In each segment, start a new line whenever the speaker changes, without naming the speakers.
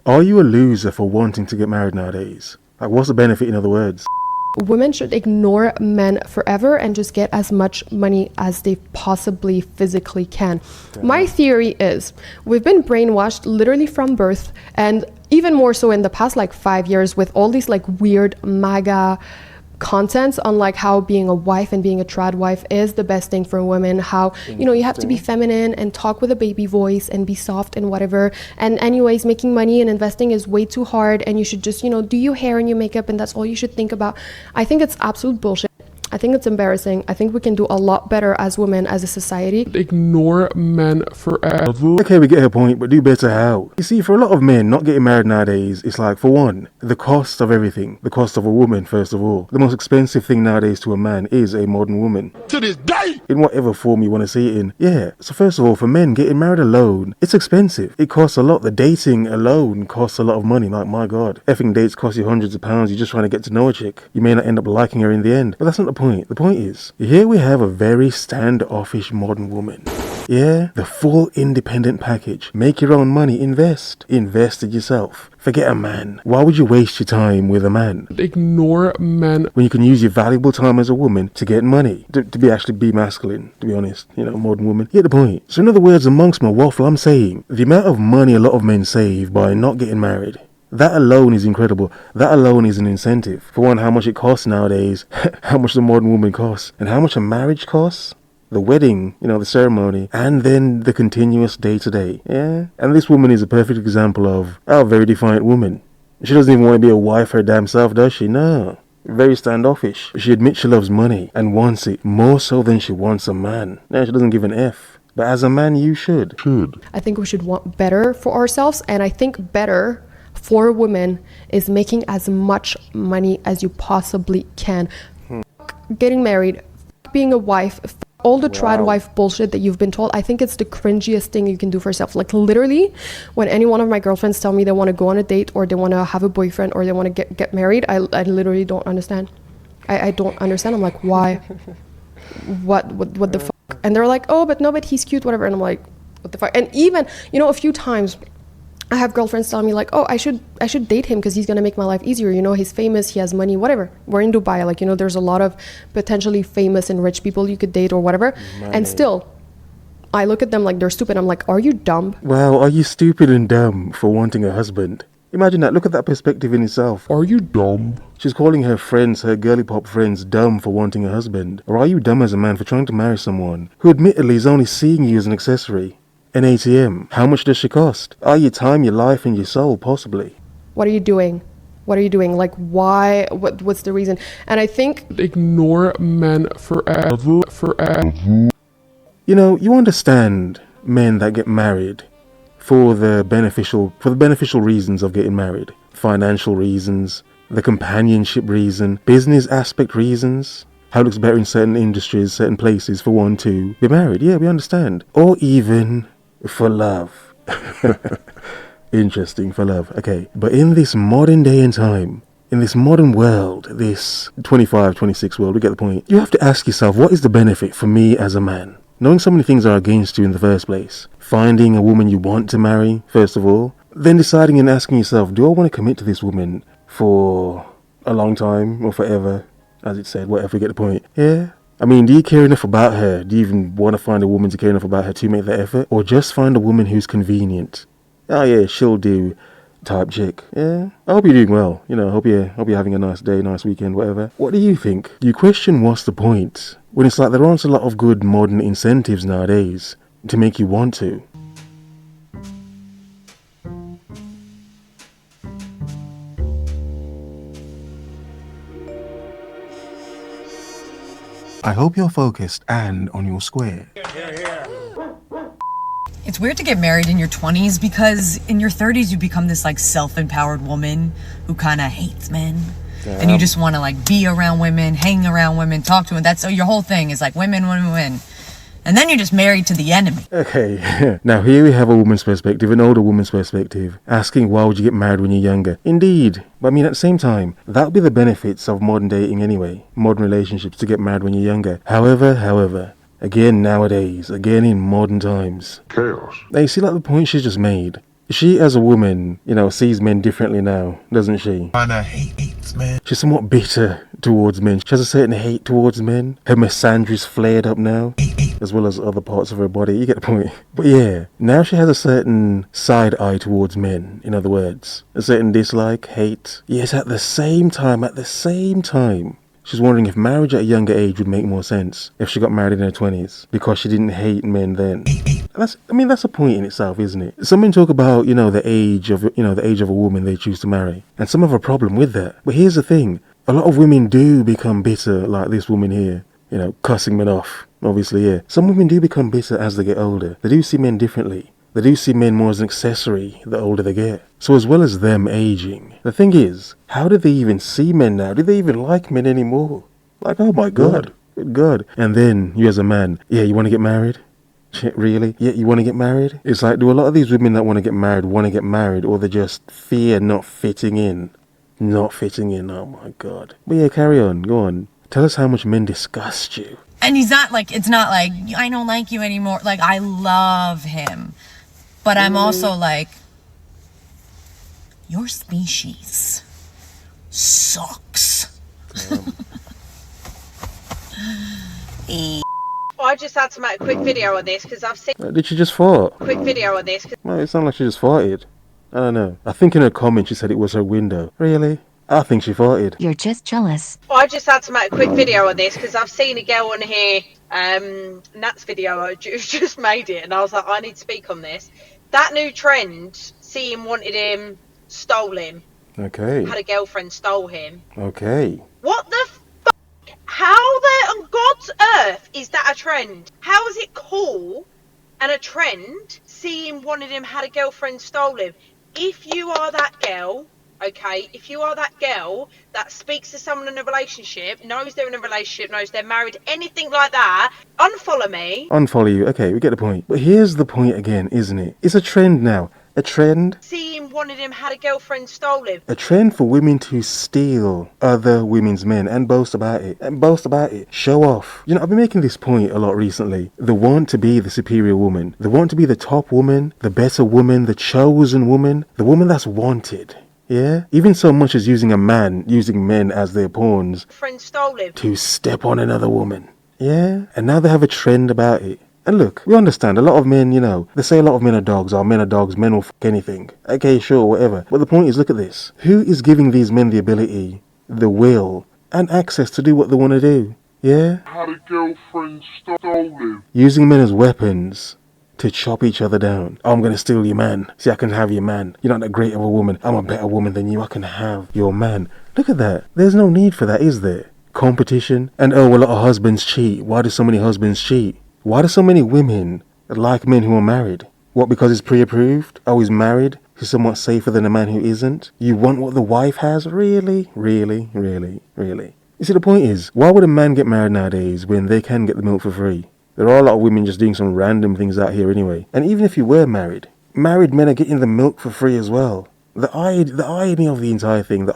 Are you a loser for wanting to get married nowadays? Like, what's the benefit, in other words?
Women should ignore men forever and just get as much money as they possibly physically can. My theory is we've been brainwashed literally from birth, and even more so in the past like 5 years with all these like weird MAGA contents on like how being a wife and being a trad wife is the best thing for women, how you have to be feminine and talk with a baby voice and be soft and whatever, and anyways making money and investing is way too hard and you should just do your hair and your makeup and that's all you should think about. I think it's absolute bullshit. I think it's embarrassing. I think we can do a lot better as women, as a society.
Ignore men forever.
Okay, we get her point, but do better how? You see, for a lot of men, not getting married nowadays, it's like, for one, the cost of everything. The cost of a woman, first of all. The most expensive thing nowadays to a man is a modern woman.
To this day!
In whatever form you want to see it in. Yeah, so first of all, for men, getting married alone, it's expensive. It costs a lot. The dating alone costs a lot of money. Like, my God. Effing dates cost you hundreds of pounds. You're just trying to get to know a chick. You may not end up liking her in the end. But that's not the point. The point is, here we have a very standoffish modern woman. Yeah, the full independent package. Make your own money, invest. Invest it yourself. Forget a man. Why would you waste your time with a man?
Ignore men.
When you can use your valuable time as a woman to get money. To be masculine, to be honest. Modern woman. You get the point. So in other words, amongst my waffle, I'm saying, the amount of money a lot of men save by not getting married, that alone is incredible. That alone is an incentive. For one, how much it costs nowadays, how much the modern woman costs, and how much a marriage costs. The wedding, the ceremony, and then the continuous day-to-day. Yeah? And this woman is a perfect example of a very defiant woman. She doesn't even want to be a wife her damn self, does she? No. Very standoffish. She admits she loves money and wants it more so than she wants a man. Now, she doesn't give an F. But as a man, you should.
I think we should want better for ourselves, and I think better for women is making as much money as you possibly can. Getting married, being a wife, all the trad wife bullshit that you've been told. I think it's the cringiest thing you can do for yourself. Like literally, when any one of my girlfriends tell me they want to go on a date or they want to have a boyfriend or they want to get married, I literally don't understand. I don't understand. I'm like, why? What the fuck? And they're like, oh, but he's cute, whatever. And I'm like, what the fuck? And even, a few times I have girlfriends telling me like, oh, I should date him because he's going to make my life easier. He's famous, he has money, whatever. We're in Dubai. Like, there's a lot of potentially famous and rich people you could date or whatever. Money. And still, I look at them like they're stupid. I'm like, are you dumb?
Wow, are you stupid and dumb for wanting a husband? Imagine that. Look at that perspective in itself.
Are you dumb?
She's calling her friends, her girly pop friends, dumb for wanting a husband. Or are you dumb as a man for trying to marry someone who admittedly is only seeing you as an accessory? An ATM. How much does she cost? Are your time, your life, and your soul, possibly?
What are you doing? What are you doing? Like, why? What's the reason? And I think...
Ignore men forever.
You understand men that get married for the beneficial reasons of getting married. Financial reasons, the companionship reason, business aspect reasons. How it looks better in certain industries, certain places for one to be married. Yeah, we understand. Or even for love. Interesting, for love. Okay. But in this modern day and time, in this modern world, this 25, 26 world, we get the point. You have to ask yourself, what is the benefit for me as a man? Knowing so many things are against you in the first place. Finding a woman you want to marry, first of all. Then deciding and asking yourself, do I want to commit to this woman for a long time or forever? As it said, whatever, you get the point. Yeah. I mean, do you care enough about her? Do you even want to find a woman to care enough about her to make that effort? Or just find a woman who's convenient? Oh yeah, she'll do type chick. Yeah. I hope you're doing well. Hope you're having a nice day, nice weekend, whatever. What do you think? Do you question what's the point? When it's like there aren't a lot of good modern incentives nowadays to make you want to. I hope you're focused and on your square.
It's weird to get married in your 20s because in your 30s you become this like self-empowered woman who kind of hates men. Damn. And you just want to like be around women, hang around women, talk to them. That's your whole thing is like women. And then you're just married to the enemy.
Okay, now here we have a woman's perspective, an older woman's perspective, asking why would you get married when you're younger? Indeed, but I mean at the same time, that would be the benefits of modern dating anyway, modern relationships, to get married when you're younger. However, again nowadays, again in modern times.
Chaos.
Now you see like the point she's just made. She, as a woman, sees men differently now, doesn't she?
Kinda hates men.
She's somewhat bitter towards men. She has a certain hate towards men. Her misandry's flared up now, as well as other parts of her body. You get the point. But yeah, now she has a certain side eye towards men, in other words. A certain dislike, hate. Yes, at the same time, she's wondering if marriage at a younger age would make more sense if she got married in her 20s, because she didn't hate men then. That's a point in itself, isn't it? Some men talk about, the age of a woman they choose to marry, and some have a problem with that. But here's the thing. A lot of women do become bitter, like this woman here, cussing men off. Obviously, yeah. Some women do become bitter as they get older. They do see men differently. They do see men more as an accessory the older they get. So as well as them aging, the thing is, how do they even see men now? Do they even like men anymore? Like, oh my God. Good God. And then, you as a man, yeah, you want to get married? Really? Yeah, you want to get married? It's like, do a lot of these women that want to get married, or they just fear not fitting in? Not fitting in, oh my God. But yeah, carry on, go on. Tell us how much men disgust you.
And it's not like, I don't like you anymore. Like, I love him. But I'm also like, your species sucks.
I just had to make a quick video of this because I've seen
Did she just fart?
a quick video of this.
Well, it sounded like she just farted. I don't know. I think in her comment she said it was her window. Really? I think she farted.
You're just jealous.
I just had to make a quick video of this because I've seen a girl on here, Nat's video, I just made it, and I was like, I need to speak on this. That new trend, see him, wanted him, stole him.
Okay.
Had a girlfriend, stole him.
Okay.
What the fuck? How on God's earth is that a trend? How is it cool and a trend? See him, wanted him, had a girlfriend, stole him. If you are that girl, okay, if you are that girl that speaks to someone in a relationship, knows they're in a relationship, knows they're married, anything like that, unfollow me.
Unfollow you. Okay, we get the point. But here's the point again, isn't it? It's a trend now. A trend?
See him, wanted him, had a girlfriend, stole him.
A trend for women to steal other women's men and boast about it. Show off. I've been making this point a lot recently. They want to be the superior woman. They want to be the top woman, the better woman, the chosen woman, the woman that's wanted. Yeah? Even so much as using men as their pawns
Friend stole him.
to step on another woman. Yeah? And now they have a trend about it. And look, we understand a lot of men, they say a lot of men are dogs, men will fuck anything. Okay, sure, whatever. But the point is, look at this. Who is giving these men the ability, the will, and access to do what they want to do? Yeah?
Had a girlfriend, stole him.
Using men as weapons to chop each other down. Oh, I'm going to steal your man. See, I can have your man. You're not that great of a woman. I'm a better woman than you. I can have your man. Look at that. There's no need for that, is there? Competition. And oh, a lot of husbands cheat. Why do so many husbands cheat? Why do so many women like men who are married? What, because it's pre-approved? Oh, he's married? He's somewhat safer than a man who isn't? You want what the wife has? Really? Really? Really? Really? You see, the point is, why would a man get married nowadays when they can get the milk for free? There are a lot of women just doing some random things out here anyway. And even if you were married men are getting the milk for free as well. The irony of the entire thing.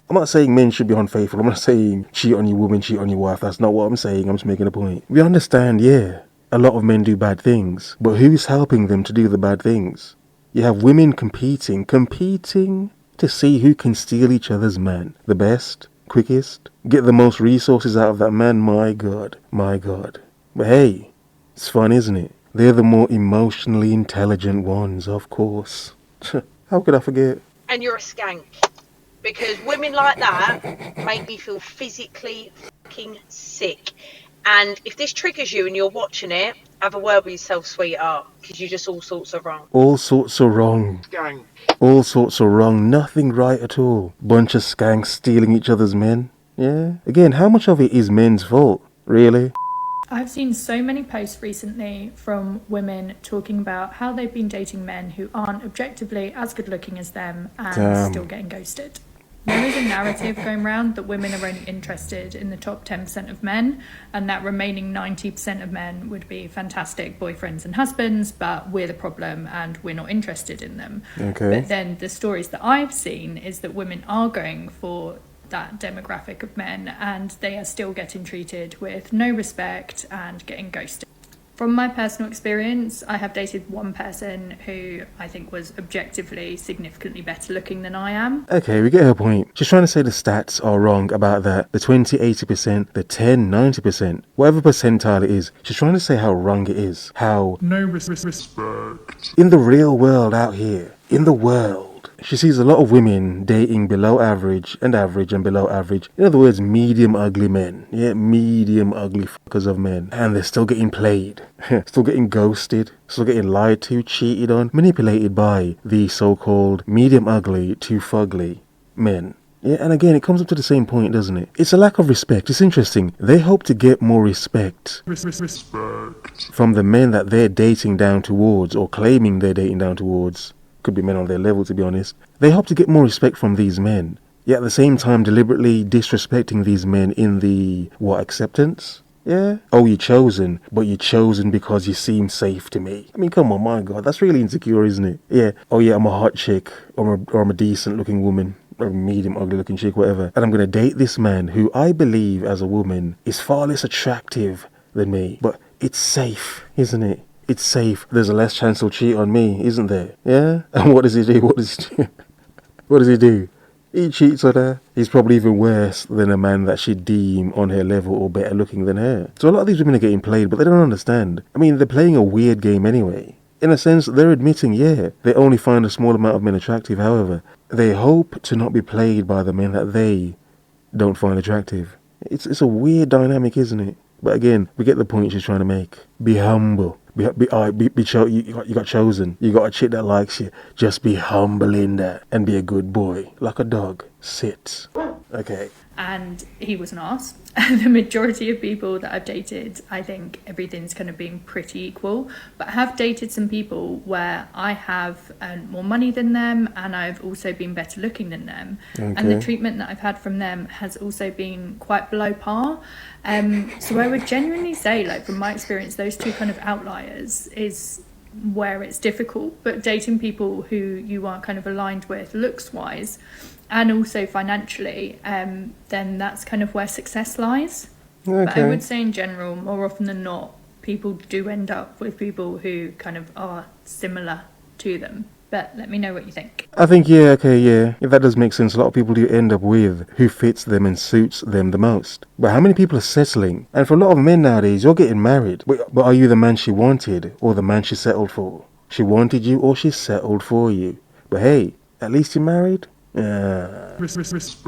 I'm not saying men should be unfaithful. I'm not saying cheat on your woman, cheat on your wife. That's not what I'm saying. I'm just making a point. We understand, yeah, a lot of men do bad things. But who's helping them to do the bad things? You have women competing to see who can steal each other's man. The best, quickest, get the most resources out of that man. My God. But hey, it's fun, isn't it? They're the more emotionally intelligent ones, of course. How could I forget?
And you're a skank. Because women like that make me feel physically fucking sick. And if this triggers you and you're watching it, have a word with yourself, sweetheart. Because you're just all sorts of wrong.
All sorts of wrong.
Skank.
All sorts of wrong. Nothing right at all. Bunch of skanks stealing each other's men. Yeah? Again, how much of it is men's fault? Really?
I've seen so many posts recently from women talking about how they've been dating men who aren't objectively as good looking as them and still getting ghosted. There is a narrative going around that women are only interested in the top 10% of men, and that remaining 90% of men would be fantastic boyfriends and husbands, but we're the problem and we're not interested in them.
Okay.
But then the stories that I've seen is that women are going for that demographic of men and they are still getting treated with no respect and getting ghosted. From my personal experience, I have dated one person who I think was objectively significantly better looking than I am.
Okay, we get her point. She's trying to say the stats are wrong about that. The 20, 80%, the 10, 90%, whatever percentile it is. She's trying to say how wrong it is. How
No respect.
in the real world out here, in the world, she sees a lot of women dating below average and below average. In other words, medium ugly men. Yeah, medium ugly fuckers of men. And they're still getting played. Still getting ghosted. Still getting lied to, cheated on, manipulated by the so-called medium ugly to fugly men. Yeah, and again, it comes up to the same point, doesn't it? It's a lack of respect. It's interesting. They hope to get more respect from the men that they're dating down towards, or claiming they're dating down towards. Could be men on their level, to be honest. They hope to get more respect from these men, yet at the same time deliberately disrespecting these men in the, acceptance? Yeah? Oh, you're chosen, but you're chosen because you seem safe to me. I mean, come on, my God, that's really insecure, isn't it? Yeah. Oh yeah, I'm a hot chick, or I'm a decent looking woman, or a medium ugly looking chick, whatever. And I'm going to date this man who I believe as a woman is far less attractive than me, but it's safe, isn't it? It's safe. There's a less chance he'll cheat on me, isn't there? Yeah? And what does he do? What does he do? He cheats on her. He's probably even worse than a man that she'd deem on her level or better looking than her. So a lot of these women are getting played, but they don't understand. I mean, they're playing a weird game anyway. In a sense, they're admitting, yeah, they only find a small amount of men attractive. However, they hope to not be played by the men that they don't find attractive. It's a weird dynamic, isn't it? But again, we get the point she's trying to make. Be humble. You got chosen. You got a chick that likes you. Just be humble in that and be a good boy. Like a dog. Sit. Okay.
And he was an arse. The majority of people that I've dated, I think everything's kind of been pretty equal. But I have dated some people where I have earned more money than them, and I've also been better looking than them.
Okay.
And the treatment that I've had from them has also been quite below par. So I would genuinely say, like, from my experience, those two kind of outliers is where it's difficult. But dating people who you are kind of aligned with looks-wise, and also financially, then that's kind of where success lies.
Okay.
But I would say in general, more often than not, people do end up with people who kind of are similar to them. But let me know what you think.
I think, yeah, that does make sense. A lot of people do end up with who fits them and suits them the most. But how many people are settling? And for a lot of men nowadays, you're getting married. But are you the man she wanted or the man she settled for? She wanted you or she settled for you. But hey, at least you're married.
Respects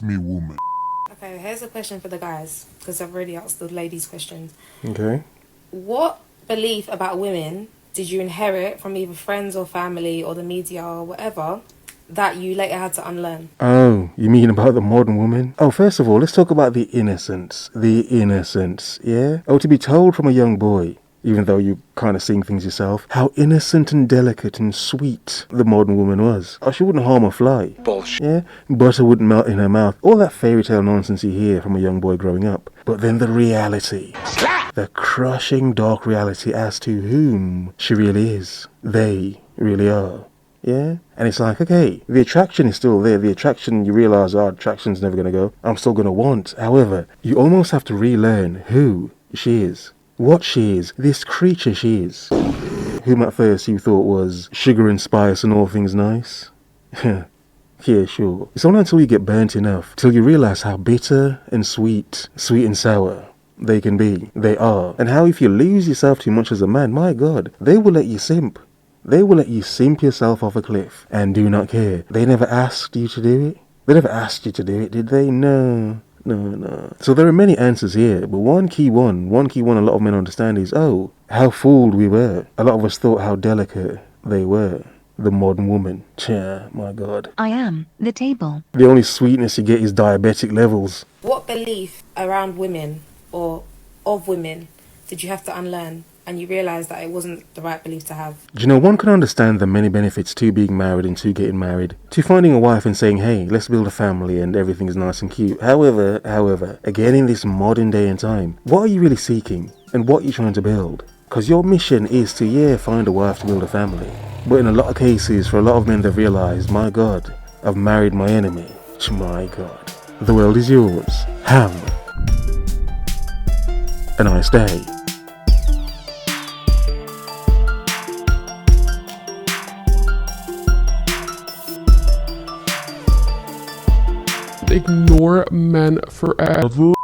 me, woman.
Okay, here's a question for the guys, because I've already asked the ladies questions.
Okay.
What belief about women did you inherit from either friends or family or the media or whatever that you later had to unlearn?
Oh, you mean about the modern woman? Oh, first of all, let's talk about the innocence. The innocence, yeah? Oh, to be told from a young boy, even though you kind of seeing things yourself, how innocent and delicate and sweet the modern woman was. Oh, she wouldn't harm a fly.
Bullshit.
Yeah? Butter wouldn't melt in her mouth. All that fairy tale nonsense you hear from a young boy growing up. But then the reality. The crushing dark reality as to whom she really is. They really are. Yeah? And it's like, okay, the attraction is still there. The attraction, you realize, attraction's never going to go. I'm still going to want. However, you almost have to relearn who she is. What she is, this creature she is, whom at first you thought was sugar and spice and all things nice. Yeah, sure. It's only until you get burnt enough, till you realize how bitter and sweet and sour they can be, they are. And how if you lose yourself too much as a man, my God, they will let you simp. They will let you simp yourself off a cliff and do not care. They never asked you to do it. They never asked you to do it, did they? No. So there are many answers here, but one key one a lot of men understand is, oh, how fooled we were. A lot of us thought how delicate they were. The modern woman. My God.
I am the table.
The only sweetness you get is diabetic levels.
What belief around women or of women did you have to unlearn and you realised that it wasn't the right belief to have?
Do you know, one can understand the many benefits to being married and to getting married, to finding a wife and saying, hey, let's build a family and everything's nice and cute. However, again in this modern day and time, what are you really seeking and what are you trying to build? Because your mission is to, find a wife to build a family. But in a lot of cases, for a lot of men, they've realised, my God, I've married my enemy. My God. The world is yours. Have a nice day.
ignore men forever.